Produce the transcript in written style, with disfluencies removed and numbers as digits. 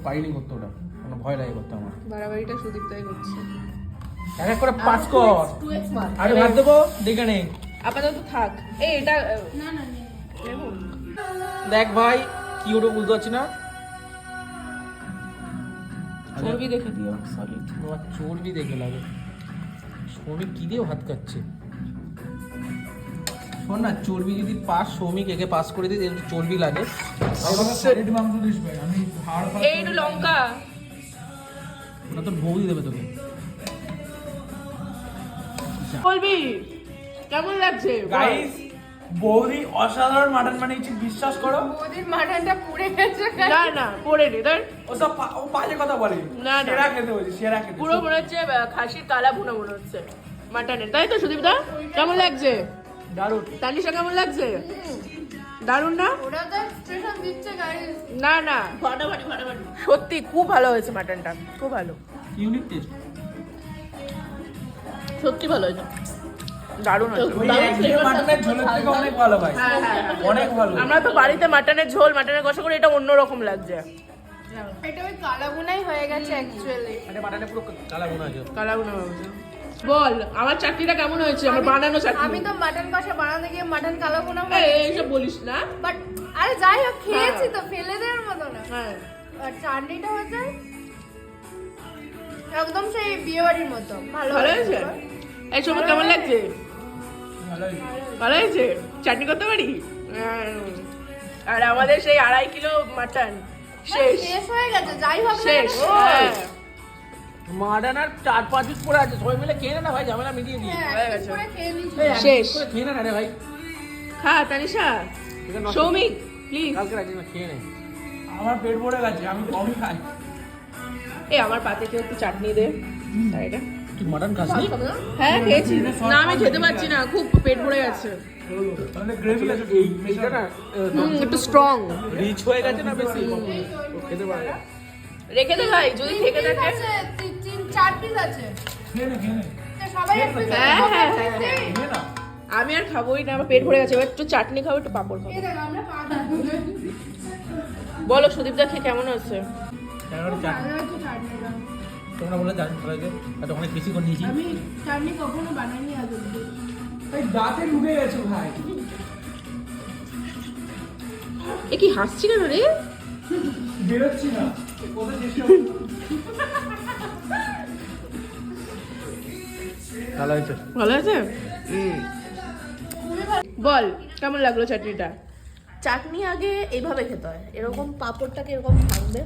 পারিনি করতে ওটা, কোনো ভয় লাগে করতে আমার। বাড়াবাড়িটা সুদীপ তাই করছে। এক এক করে পাস কর। আরে ভাত দেবো দেখে নে। আপাতত থাক। এই এটা না না নেবো। দেখ ভাই কি ওটা বুঝতে পারছি না। চর্বি দেখে দিও সরি। বাবা চর্বি দেখে লাগে, শ্রমিক কি দিয়ে ভাত খাচ্ছে। শোন না, চর্বি যদি পাস শ্রমিক একে পাস করে দিই চর্বি লাগে। এই একটু লঙ্কা। ওটা তোর বৌদি দেবে তোকে। বলবি কেমন লাগছে? গাইস বৌদি অসাধারণ মাটন বানিয়েছে, বিশ্বাস করো। বৌদির মাটনটা পুড়ে গেছে। না না পড়ে নি ধর। ওসব ও বাজে কথা বলে। না, না। সেরা খেতে বলছি, সেরা খেতে। পুরো মনে হচ্ছে খাসির কালা ভুনা মনে হচ্ছে মাটনের, তাই তো সুদীপ দা? কেমন লাগছে? দারুণ। তানিশা কেমন লাগছে? দারুণ না? ওরা তো এক্সপ্রেশন দিচ্ছে গাইস। না না সত্যি খুব ভালো হয়েছে মাটনটা, খুব ভালো, ইউনিক টেস্ট। সত্যি ভালো হয়েছে, দারুণ হয়েছে। ওই একদিকে মাটনের ঝোলের থেকে অনেক ভালো ভাই, হ্যাঁ, হ্যাঁ, হ্যাঁ। অনেক ভালো। আমরা তো বাড়িতে মাটনের ঝোল মাটনের কষা করে, এটা অন্যরকম লাগছে। এটা ওই কালাগুনাই হয়ে গেছে অ্যাকচুয়ালি। মানে মাটনে পুরো কালা মনে আছে। কালা ভুনা বাবু। বল আমার চাটনিটা কেমন হয়েছে? আমার বানানো আমি চাটনি। তো মাটন কষা বানাতে গিয়ে মাটন কালাগুনা এইসব বলিস না। বাট আরে যাই হোক খেয়েছি তো, ফেলে দেওয়ার মতো না। হ্যাঁ আর চাটনিটা হচ্ছে একদম সেই বিয়ে বাড়ির মতো ভালো ভালো হয়েছে। এই সময় কেমন লাগছে? ভালোই। ভালো হয়েছে। চাটনি করতে পারি? আর আমাদের সেই 2.5 কিলো মাটন শেষ শেষ হয়ে গেছে, যাই হোক না শেষ। কেন। হ্যাঁ। মাটন আর 4-5 পিস পড়ে আছে, সবাই মিলে খেয়ে না ভাই, ঝামেলা মিটিয়ে দিই। হ্যাঁ, হয়ে এক গেছে। পিস করে খেয়ে নিয়েছি। এই এক শেষ। পিস করে খেয়ে না রে ভাই। খা তানিশা, এটা নষ্ট- সৌমিক প্লিজ। কালকে রাখি না, খেয়ে নে। আমার পেট ভরে গেছে, আমি কমই খাই। এই আমার পাতিতে একটু চাটনি দে। আর এটা তুই মাটন খাসনি? হ্যাঁ খেয়েছি। না আমি খেতে পারছি না, খুব পেট ভরে গেছে। তাহলে গ্রেভি আছে। এইটা না একটু স্ট্রং রিচ হয়ে গেছে না বেশি, খেতে পারে। রেখে দে ভাই, যদি থেকে তিন থাকে। আছে, চার পিস আছে। খেয়ে নে, খেয়ে নে। তো সবাই এক পিস হ্যাঁ, হ্যাঁ, হ্যাঁ, হ্যাঁ। খেয়ে না। আমি আর খাবোই না, আমার পেট ভরে গেছে। এবার একটু চাটনি খাবো, একটু পাঁপড় খাবো। এই দেখো আমরা পাঁচ বলো সুদীপ দা খেয়ে কেমন হচ্ছে? তারপরে চাটনি ভালো হচ্ছে চাটনিটা। তোমরা বলে জানি ভালো হয়েছে, আর অনেক বেশি করে নিয়েছি। আমি চাটনি কখনো বানাইনি আজ অব্দি। এই দাঁতে ঢুকে গেছে ভাই। এ কি হাসছি কেন রে? বেরোচ্ছি না। কোথায় চেষ্টা করছি। ভালো হয়েছে। ভালো আছে? বল কেমন লাগলো চাটনিটা? চাটনি আগে এইভাবে খেতে হয়, এরকম পাঁপড়টাকে এরকম ভাঙবে,